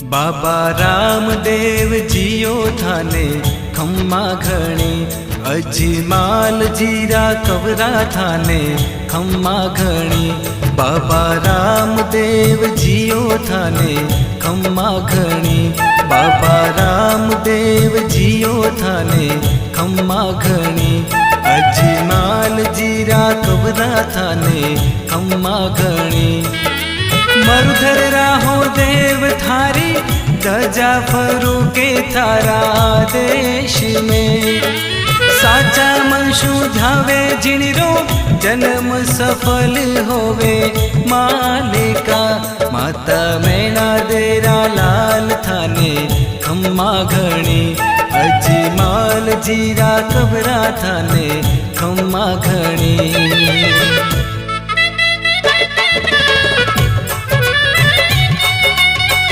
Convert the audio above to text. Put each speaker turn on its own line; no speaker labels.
बाबा रामदेव जियो थाने खम्मा घणी, अजमाल जीरा कवरा थाने खम्मा घणी। बाबा रामदेव जियो थाने खम्मा घणी, बाबा रामदेव जियो थाने खम्मा घणी। अजमाल जीरा कवरा थाने खम्मा घणी। मरुधर राहो देव थारी, ध्वजा फरूके थारा देश में। साचा मनशु ध्यावे जिणरो, जन्म सफल होवे मालिका। माता मैना देरा लाल थाने खम्मा घणी, अजमाल जीरा कबरा थाने खम्मा घणी।